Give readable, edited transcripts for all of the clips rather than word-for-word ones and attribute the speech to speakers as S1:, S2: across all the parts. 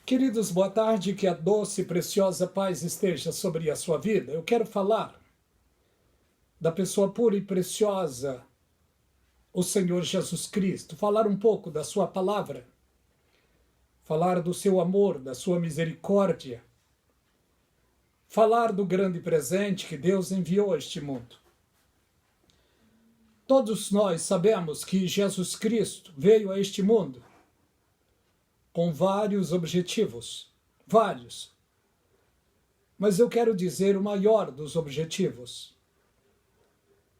S1: Queridos, boa tarde, que a doce e preciosa paz esteja sobre a sua vida. Eu quero falar da pessoa pura e preciosa, o Senhor Jesus Cristo, falar um pouco da sua palavra, falar do seu amor, da sua misericórdia, falar do grande presente que Deus enviou a este mundo. Todos nós sabemos que Jesus Cristo veio a este mundo com vários objetivos, vários. Mas eu quero dizer o maior dos objetivos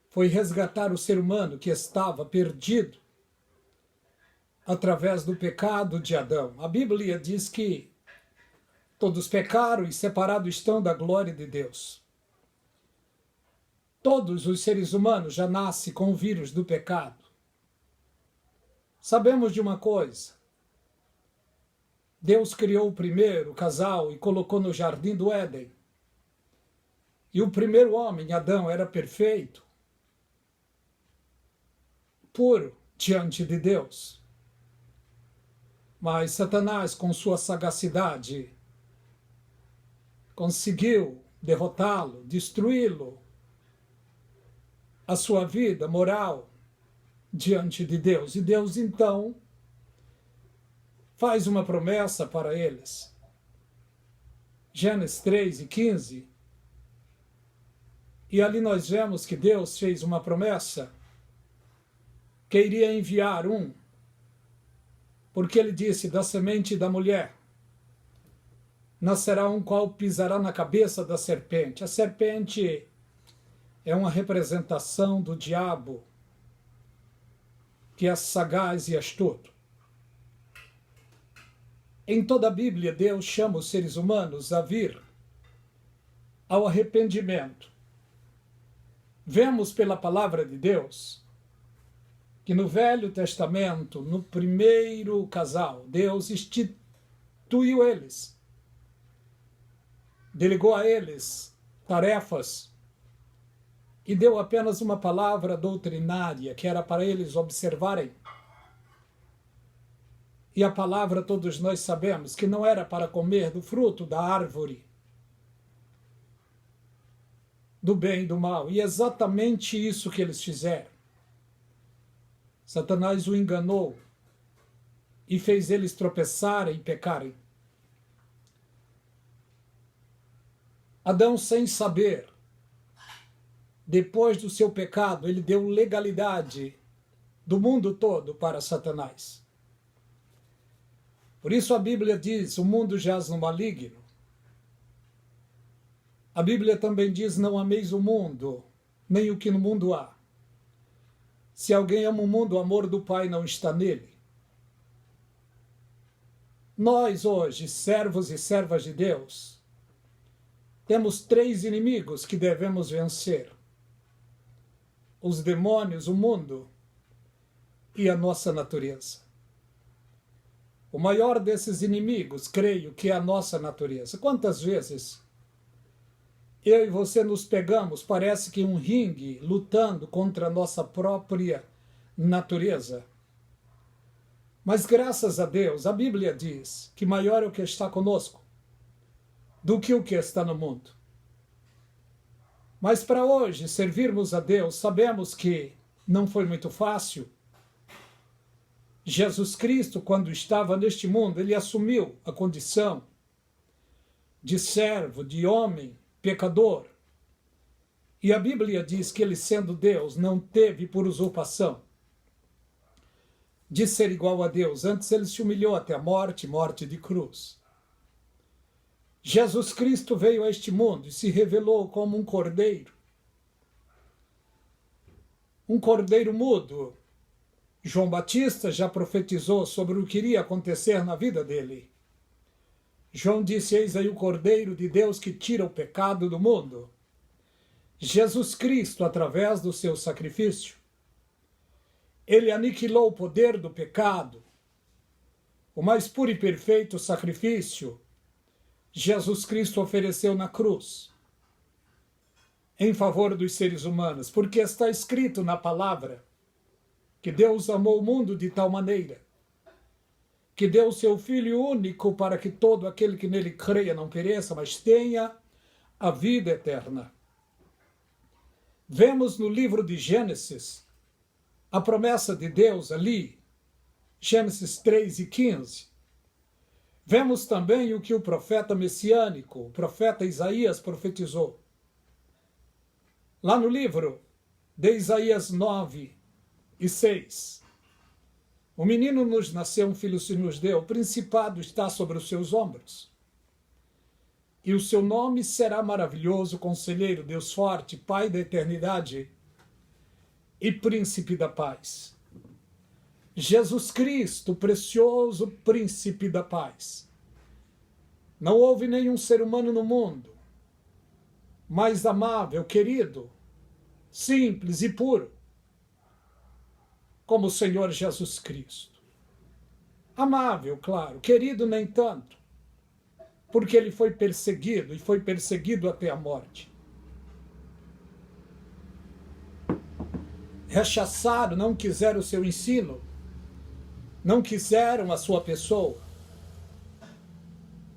S1: foi resgatar o ser humano que estava perdido através do pecado de Adão. A Bíblia diz que todos pecaram e separados estão da glória de Deus. Todos os seres humanos já nascem com o vírus do pecado. Sabemos de uma coisa: Deus criou o primeiro casal e colocou no jardim do Éden. E o primeiro homem, Adão, era perfeito, puro diante de Deus. Mas Satanás, com sua sagacidade, conseguiu derrotá-lo, destruí-lo, a sua vida moral diante de Deus. E Deus, então, faz uma promessa para eles. Gênesis 3:15. E ali nós vemos que Deus fez uma promessa que iria enviar porque ele disse: da semente da mulher nascerá um qual pisará na cabeça da serpente. A serpente é uma representação do diabo, que é sagaz e astuto. Em toda a Bíblia, Deus chama os seres humanos a vir ao arrependimento. Vemos pela palavra de Deus que no Velho Testamento, no primeiro casal, Deus instituiu eles, delegou a eles tarefas e deu apenas uma palavra doutrinária que era para eles observarem. E a palavra, todos nós sabemos, que não era para comer do fruto da árvore do bem e do mal. E é exatamente isso que eles fizeram. Satanás o enganou e fez eles tropeçarem e pecarem. Adão, sem saber, depois do seu pecado, ele deu legalidade do mundo todo para Satanás. Por isso a Bíblia diz: o mundo jaz no maligno. A Bíblia também diz: não ameis o mundo, nem o que no mundo há. Se alguém ama o mundo, o amor do Pai não está nele. Nós hoje, servos e servas de Deus, temos 3 inimigos que devemos vencer: os demônios, o mundo e a nossa natureza. O maior desses inimigos, creio, que é a nossa natureza. Quantas vezes eu e você nos pegamos, parece que em um ringue, lutando contra a nossa própria natureza. Mas graças a Deus, a Bíblia diz que maior é o que está conosco do que o que está no mundo. Mas para hoje, servirmos a Deus, sabemos que não foi muito fácil. Jesus Cristo, quando estava neste mundo, ele assumiu a condição de servo, de homem, pecador. E a Bíblia diz que ele, sendo Deus, não teve por usurpação de ser igual a Deus. Antes ele se humilhou até a morte, morte de cruz. Jesus Cristo veio a este mundo e se revelou como um cordeiro mudo. João Batista já profetizou sobre o que iria acontecer na vida dele. João disse: eis aí o Cordeiro de Deus que tira o pecado do mundo. Jesus Cristo, através do seu sacrifício, ele aniquilou o poder do pecado. O mais puro e perfeito sacrifício Jesus Cristo ofereceu na cruz em favor dos seres humanos, porque está escrito na palavra que Deus amou o mundo de tal maneira que deu o seu Filho único para que todo aquele que nele creia não pereça, mas tenha a vida eterna. Vemos no livro de Gênesis a promessa de Deus ali, Gênesis 3:15. Vemos também o que o profeta messiânico, o profeta Isaías, profetizou. Lá no livro de Isaías 9:6. O menino nos nasceu, um filho se nos deu, o principado está sobre os seus ombros. E o seu nome será maravilhoso, Conselheiro, Deus forte, Pai da eternidade e Príncipe da paz. Jesus Cristo, precioso Príncipe da paz. Não houve nenhum ser humano no mundo mais amável, querido, simples e puro como o Senhor Jesus Cristo. Amável, claro, querido nem tanto, porque ele foi perseguido e foi perseguido até a morte. Rechaçaram, não quiseram o seu ensino, não quiseram a sua pessoa.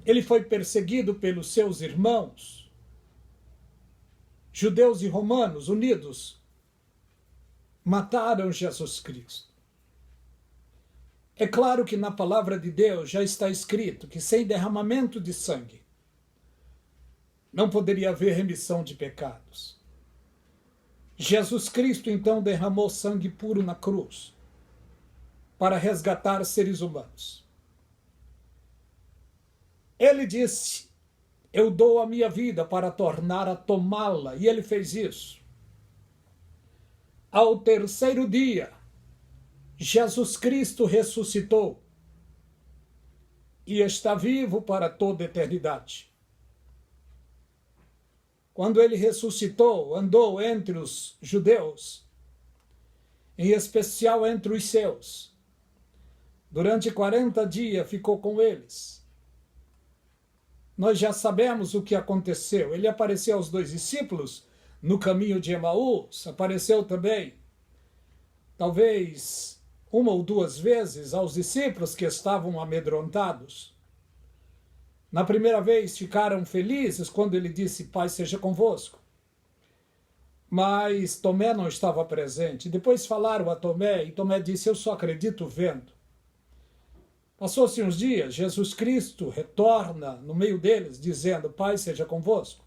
S1: Ele foi perseguido pelos seus irmãos, judeus e romanos unidos, mataram Jesus Cristo. É claro que na palavra de Deus já está escrito que sem derramamento de sangue não poderia haver remissão de pecados. Jesus Cristo então derramou sangue puro na cruz para resgatar seres humanos. Ele disse: eu dou a minha vida para tornar a tomá-la, e ele fez isso. Ao terceiro dia, Jesus Cristo ressuscitou e está vivo para toda a eternidade. Quando ele ressuscitou, andou entre os judeus, em especial entre os seus. Durante 40 dias ficou com eles. Nós já sabemos o que aconteceu. Ele apareceu aos 2 discípulos no caminho de Emaús, apareceu também, talvez 1 ou 2 vezes, aos discípulos que estavam amedrontados. Na primeira vez ficaram felizes quando ele disse: Pai seja convosco. Mas Tomé não estava presente. Depois falaram a Tomé e Tomé disse: eu só acredito vendo. Passou-se uns dias, Jesus Cristo retorna no meio deles dizendo: Pai seja convosco.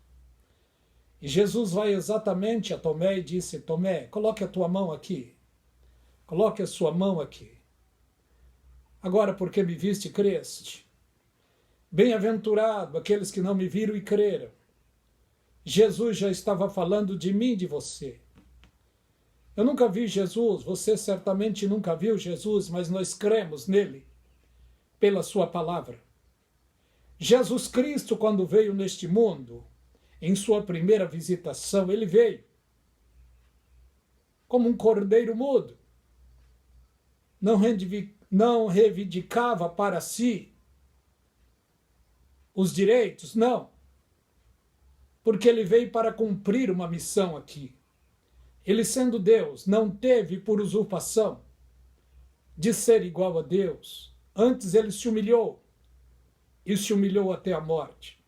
S1: E Jesus vai exatamente a Tomé e disse: Tomé, coloque a tua mão aqui. Coloque a sua mão aqui. Agora, porque me viste, creste. Bem-aventurado aqueles que não me viram e creram. Jesus já estava falando de mim e de você. Eu nunca vi Jesus, você certamente nunca viu Jesus, mas nós cremos nele, pela sua palavra. Jesus Cristo, quando veio neste mundo, em sua primeira visitação, ele veio como um cordeiro mudo. Não reivindicava para si os direitos, não. Porque ele veio para cumprir uma missão aqui. Ele, sendo Deus, não teve por usurpação de ser igual a Deus. Antes ele se humilhou, e se humilhou até a morte.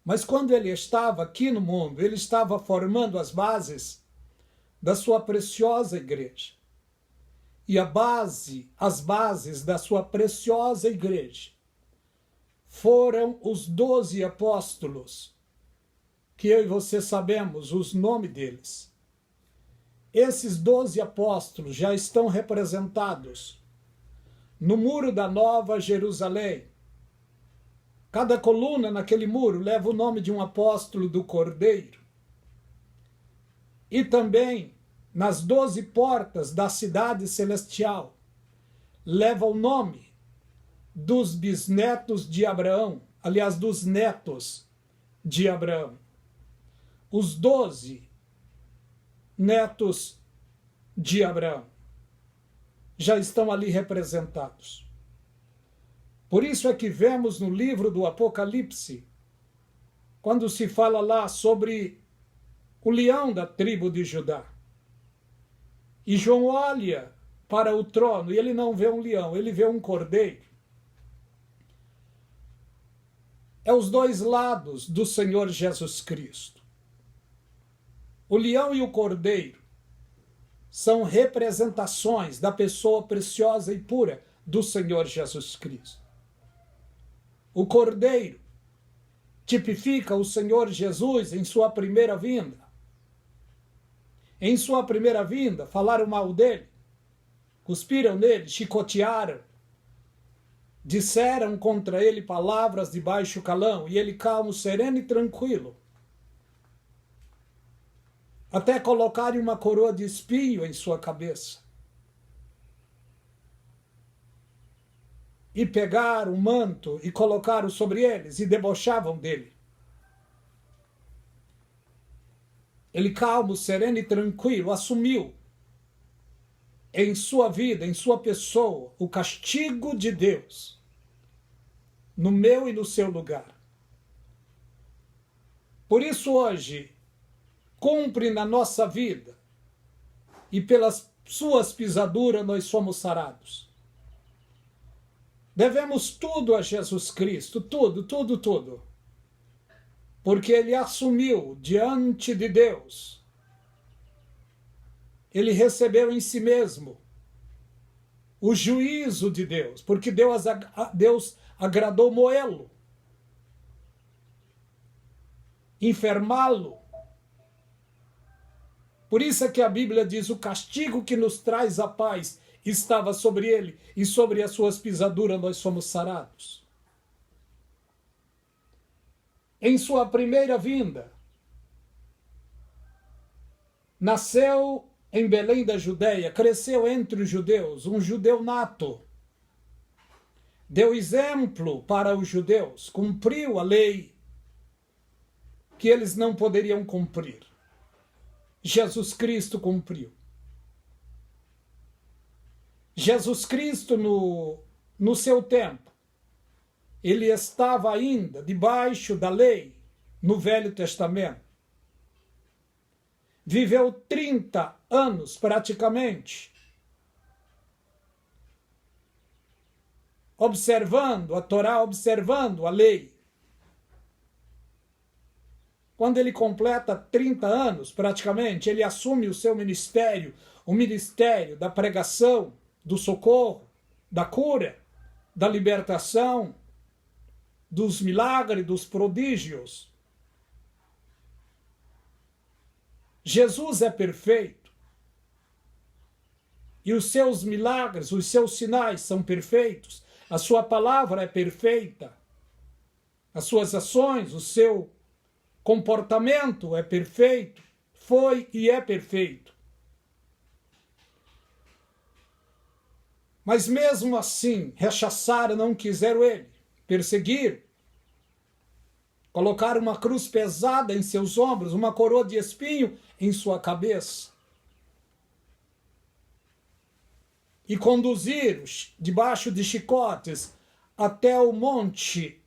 S1: Mas quando ele estava aqui no mundo, ele estava formando as bases da sua preciosa igreja. E as bases da sua preciosa igreja foram os 12 apóstolos, que eu e você sabemos os nomes deles. Esses 12 apóstolos já estão representados no muro da Nova Jerusalém. Cada coluna naquele muro leva o nome de um apóstolo do Cordeiro. E também nas 12 portas da cidade celestial leva o nome dos bisnetos de Abraão, aliás, dos netos de Abraão. Os 12 netos de Abraão já estão ali representados. Por isso é que vemos no livro do Apocalipse, quando se fala lá sobre o leão da tribo de Judá. E João olha para o trono e ele não vê um leão, ele vê um cordeiro. É os dois lados do Senhor Jesus Cristo. O leão e o cordeiro são representações da pessoa preciosa e pura do Senhor Jesus Cristo. O cordeiro tipifica o Senhor Jesus em sua primeira vinda. Em sua primeira vinda, falaram mal dele, cuspiram nele, chicotearam, disseram contra ele palavras de baixo calão, e ele calmo, sereno e tranquilo. Até colocarem uma coroa de espinho em sua cabeça. E pegaram o manto e colocaram sobre eles e debochavam dele. Ele calmo, sereno e tranquilo assumiu em sua vida, em sua pessoa, o castigo de Deus no meu e no seu lugar. Por isso hoje cumpre na nossa vida e pelas suas pisaduras nós somos sarados. Devemos tudo a Jesus Cristo, tudo, tudo, tudo. Porque ele assumiu diante de Deus. Ele recebeu em si mesmo o juízo de Deus, porque Deus agradou moê-lo, enfermá-lo. Por isso é que a Bíblia diz: o castigo que nos traz a paz estava sobre ele, e sobre as suas pisaduras nós somos sarados. Em sua primeira vinda, nasceu em Belém da Judeia, cresceu entre os judeus, um judeu nato. Deu exemplo para os judeus, cumpriu a lei que eles não poderiam cumprir. Jesus Cristo cumpriu. Jesus Cristo, no seu tempo, ele estava ainda debaixo da lei no Velho Testamento. Viveu 30 anos praticamente, observando a Torá, observando a lei. Quando ele completa 30 anos, praticamente, ele assume o seu ministério, o ministério da pregação, do socorro, da cura, da libertação, dos milagres, dos prodígios. Jesus é perfeito. E os seus milagres, os seus sinais são perfeitos. A sua palavra é perfeita. As suas ações, o seu comportamento é perfeito. Foi e é perfeito. Mas mesmo assim, rechaçaram, não quiseram ele. Perseguir, colocar uma cruz pesada em seus ombros, uma coroa de espinho em sua cabeça. E conduzir debaixo de chicotes até o monte,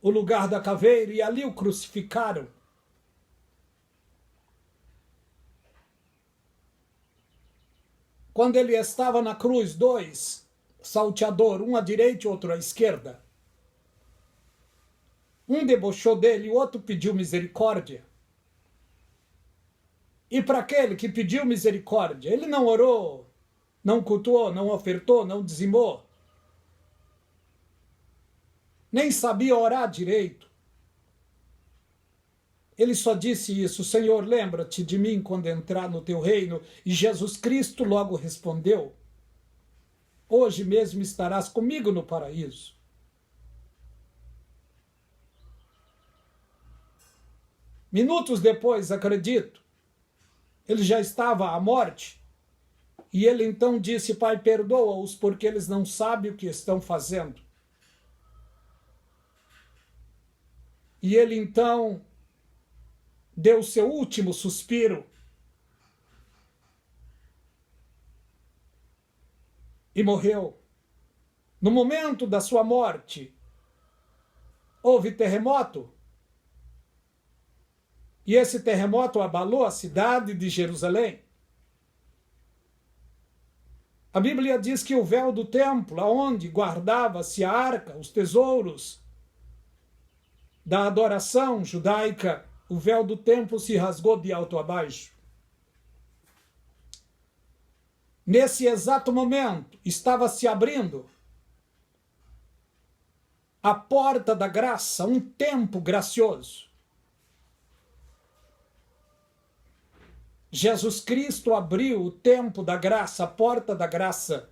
S1: o lugar da caveira, e ali o crucificaram. Quando ele estava na cruz, dois salteador, um à direita e outro à esquerda. Um debochou dele e o outro pediu misericórdia. E para aquele que pediu misericórdia, ele não orou, não cultuou, não ofertou, não dizimou. Nem sabia orar direito. Ele só disse isso: Senhor, lembra-te de mim quando entrar no teu reino. E Jesus Cristo logo respondeu: hoje mesmo estarás comigo no paraíso. Minutos depois, acredito, ele já estava à morte. E ele então disse: Pai, perdoa-os, porque eles não sabem o que estão fazendo. E ele então deu seu último suspiro. E morreu. No momento da sua morte, houve terremoto. E esse terremoto abalou a cidade de Jerusalém. A Bíblia diz que o véu do templo, onde guardava-se a arca, os tesouros da adoração judaica, o véu do templo se rasgou de alto a baixo. Nesse exato momento, estava se abrindo a porta da graça, um tempo gracioso. Jesus Cristo abriu o tempo da graça, a porta da graça,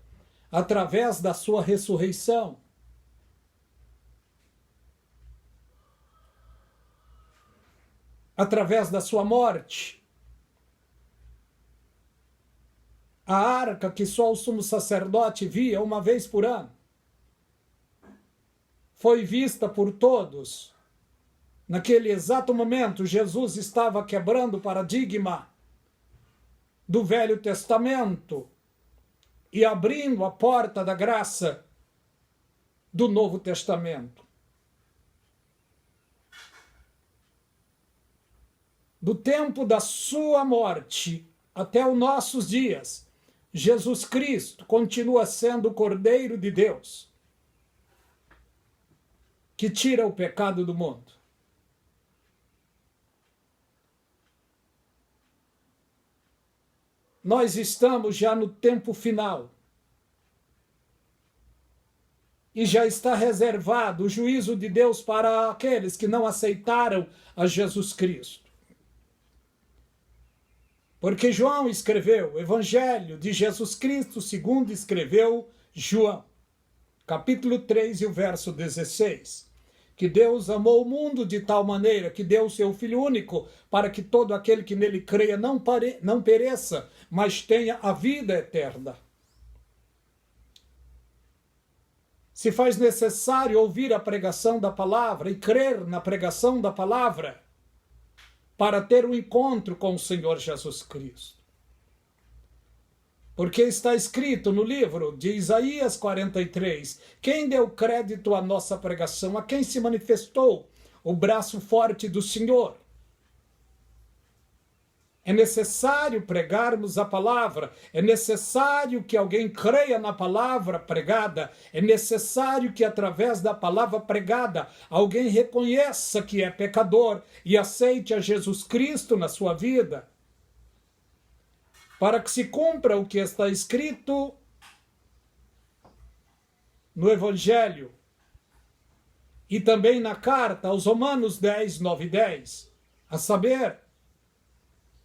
S1: através da sua ressurreição. Através da sua morte. A arca que só o sumo sacerdote via uma vez por ano foi vista por todos. Naquele exato momento, Jesus estava quebrando o paradigma do Velho Testamento e abrindo a porta da graça do Novo Testamento. Do tempo da sua morte até os nossos dias, Jesus Cristo continua sendo o Cordeiro de Deus que tira o pecado do mundo. Nós estamos já no tempo final. E já está reservado o juízo de Deus para aqueles que não aceitaram a Jesus Cristo. Porque João escreveu o Evangelho de Jesus Cristo segundo escreveu João, capítulo 3 e o verso 16. Que Deus amou o mundo de tal maneira que deu o seu Filho único para que todo aquele que nele creia não pereça, mas tenha a vida eterna. Se faz necessário ouvir a pregação da palavra e crer na pregação da palavra para ter um encontro com o Senhor Jesus Cristo. Porque está escrito no livro de Isaías 43, quem deu crédito à nossa pregação, a quem se manifestou o braço forte do Senhor. É necessário pregarmos a palavra, é necessário que alguém creia na palavra pregada, é necessário que através da palavra pregada alguém reconheça que é pecador e aceite a Jesus Cristo na sua vida. Para que se cumpra o que está escrito no Evangelho e também na carta aos Romanos 10, 9 e 10, a saber,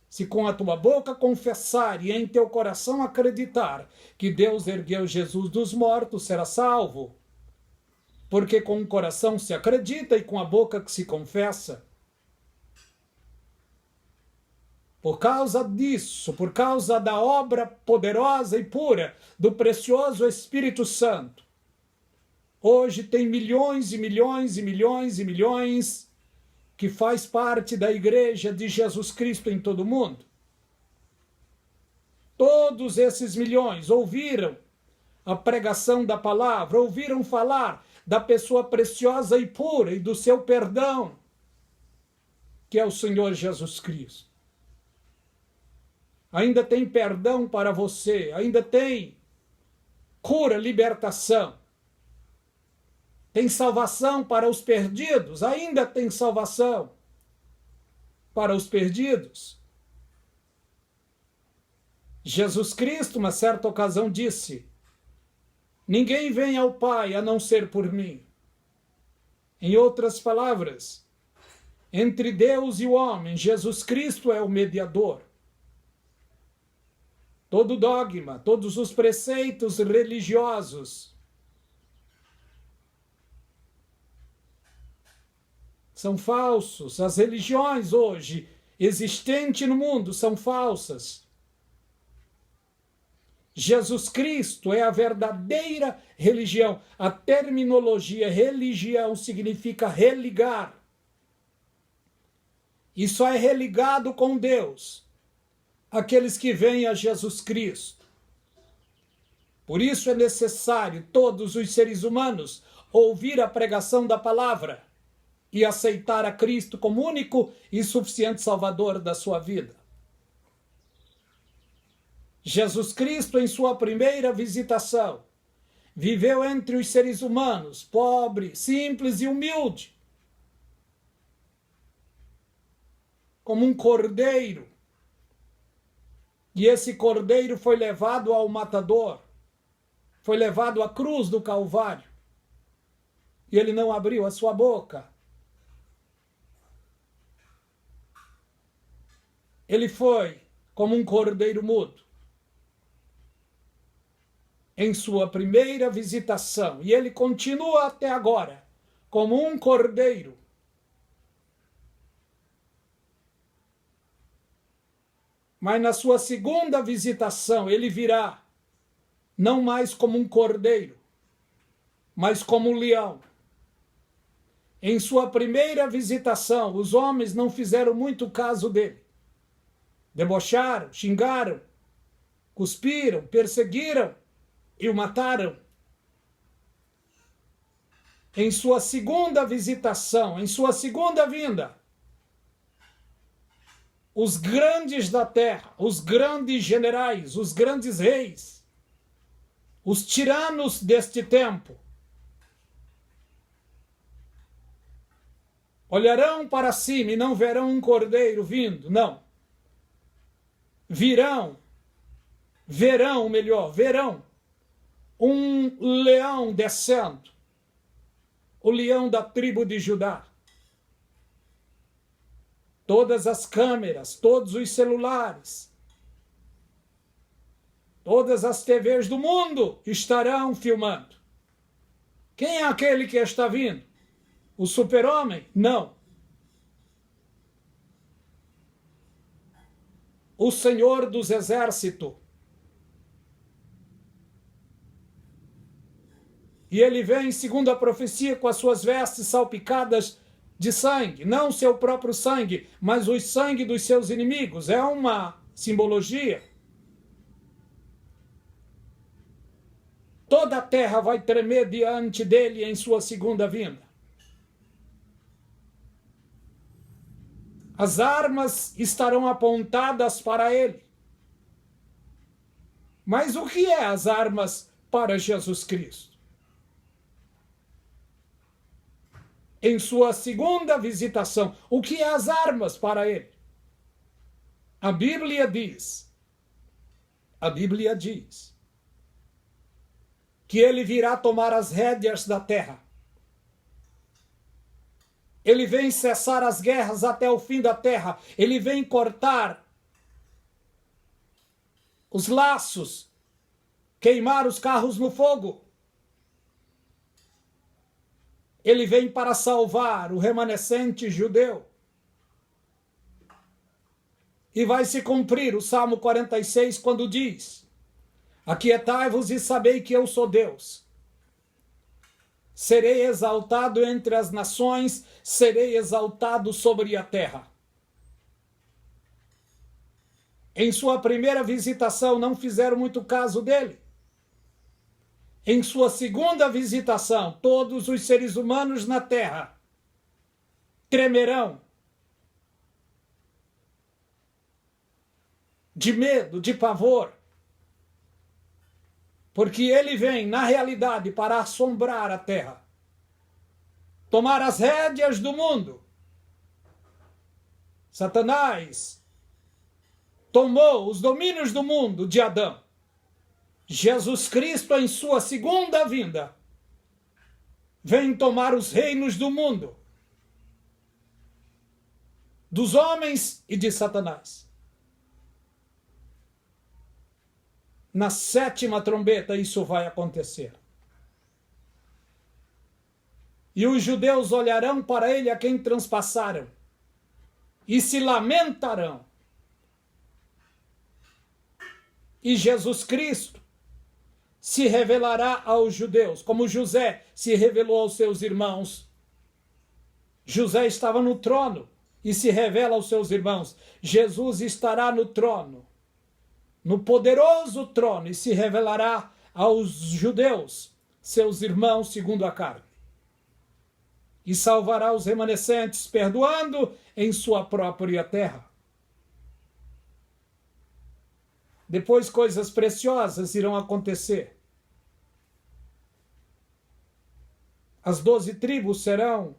S1: se com a tua boca confessar e em teu coração acreditar que Deus ergueu Jesus dos mortos, será salvo. Porque com o coração se acredita e com a boca que se confessa. Por causa disso, por causa da obra poderosa e pura do precioso Espírito Santo, hoje tem milhões e milhões e milhões e milhões que faz parte da Igreja de Jesus Cristo em todo o mundo. Todos esses milhões ouviram a pregação da palavra, ouviram falar da pessoa preciosa e pura e do seu perdão, que é o Senhor Jesus Cristo. Ainda tem perdão para você, ainda tem cura, libertação. Tem salvação para os perdidos, ainda tem salvação para os perdidos. Jesus Cristo, uma certa ocasião, disse: ninguém vem ao Pai a não ser por mim. Em outras palavras, entre Deus e o homem, Jesus Cristo é o mediador. Todo dogma, todos os preceitos religiosos são falsos. As religiões hoje existentes no mundo são falsas. Jesus Cristo é a verdadeira religião. A terminologia religião significa religar. E só é religado com Deus aqueles que vêm a Jesus Cristo. Por isso é necessário todos os seres humanos ouvir a pregação da palavra e aceitar a Cristo como único e suficiente Salvador da sua vida. Jesus Cristo, em sua primeira visitação, viveu entre os seres humanos, pobre, simples e humilde, como um cordeiro. E esse cordeiro foi levado ao matador, foi levado à cruz do Calvário. E ele não abriu a sua boca. Ele foi como um cordeiro mudo em sua primeira visitação. E ele continua até agora como um cordeiro. Mas na sua segunda visitação ele virá não mais como um cordeiro, mas como um leão. Em sua primeira visitação, os homens não fizeram muito caso dele. Debocharam, xingaram, cuspiram, perseguiram e o mataram. Em sua segunda visitação, em sua segunda vinda, os grandes da terra, os grandes generais, os grandes reis, os tiranos deste tempo, olharão para cima e não verão um cordeiro vindo, não. Verão um leão descendo, o leão da tribo de Judá. Todas as câmeras, todos os celulares, todas as TVs do mundo estarão filmando. Quem é aquele que está vindo? O super-homem? Não. O Senhor dos Exércitos. E ele vem, segundo a profecia, com as suas vestes salpicadas de sangue. Não seu próprio sangue, mas o sangue dos seus inimigos. É uma simbologia. Toda a terra vai tremer diante dele em sua segunda vinda. As armas estarão apontadas para ele. Mas o que é as armas para Jesus Cristo? Em sua segunda visitação, o que é as armas para ele? A Bíblia diz que ele virá tomar as rédeas da terra. Ele vem cessar as guerras até o fim da terra. Ele vem cortar os laços, queimar os carros no fogo. Ele vem para salvar o remanescente judeu. E vai se cumprir o Salmo 46 quando diz: aquietai-vos e sabei que eu sou Deus. Serei exaltado entre as nações, serei exaltado sobre a terra. Em sua primeira visitação não fizeram muito caso dele. Em sua segunda visitação, todos os seres humanos na terra tremerão de medo, de pavor, porque ele vem, na realidade, para assombrar a terra, tomar as rédeas do mundo. Satanás tomou os domínios do mundo de Adão. Jesus Cristo, em sua segunda vinda, vem tomar os reinos do mundo, dos homens e de Satanás. Na sétima trombeta isso vai acontecer. E os judeus olharão para ele a quem transpassaram e se lamentarão. E Jesus Cristo se revelará aos judeus, como José se revelou aos seus irmãos. José estava no trono e se revela aos seus irmãos. Jesus estará no trono, no poderoso trono, e se revelará aos judeus, seus irmãos segundo a carne. E salvará os remanescentes, perdoando em sua própria terra. Depois coisas preciosas irão acontecer. As 12 tribos serão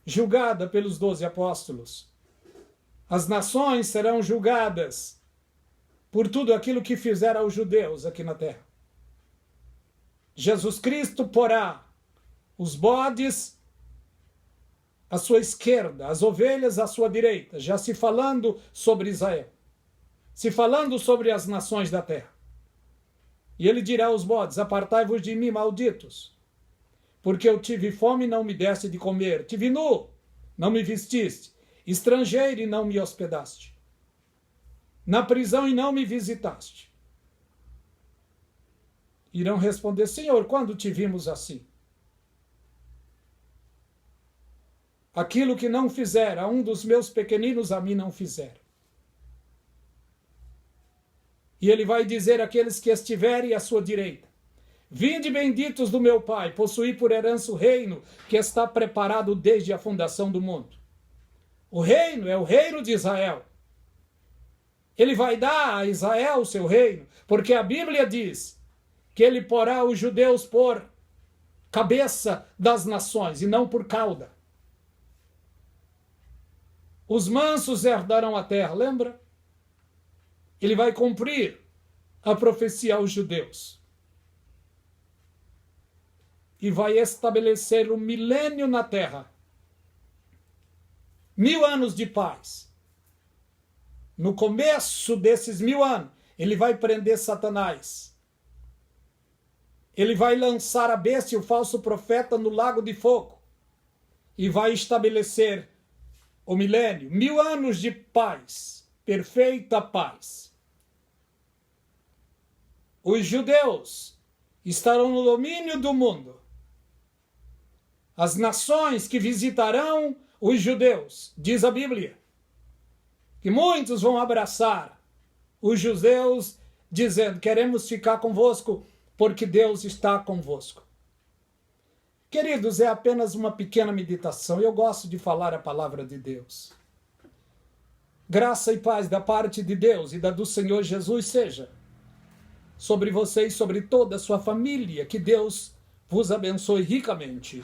S1: julgadas pelos 12 apóstolos. As nações serão julgadas por tudo aquilo que fizeram aos judeus aqui na terra. Jesus Cristo porá os bodes à sua esquerda, as ovelhas à sua direita, já se falando sobre Israel, se falando sobre as nações da terra. E ele dirá aos bodes: apartai-vos de mim, malditos, porque eu tive fome e não me deste de comer, tive nu, não me vestiste, estrangeiro e não me hospedaste, na prisão e não me visitaste. Irão responder: Senhor, quando te vimos assim? Aquilo que não fizeram a um dos meus pequeninos, a mim não fizeram. E ele vai dizer àqueles que estiverem à sua direita: vinde benditos do meu Pai, possuí por herança o reino que está preparado desde a fundação do mundo. O reino é o reino de Israel. Ele vai dar a Israel o seu reino, porque a Bíblia diz que ele porá os judeus por cabeça das nações e não por cauda. Os mansos herdarão a terra, lembra? Ele vai cumprir a profecia aos judeus. E vai estabelecer um milênio na terra. 1000 anos de paz. No começo desses 1000 anos, ele vai prender Satanás. Ele vai lançar a besta e o falso profeta no lago de fogo. E vai estabelecer o milênio. 1000 anos de paz. Perfeita paz. Os judeus estarão no domínio do mundo. As nações que visitarão os judeus, diz a Bíblia, que muitos vão abraçar os judeus, dizendo: queremos ficar convosco, porque Deus está convosco. Queridos, é apenas uma pequena meditação. Eu gosto de falar a palavra de Deus. Graça e paz da parte de Deus e da do Senhor Jesus seja sobre vocês, sobre toda a sua família. Que Deus vos abençoe ricamente.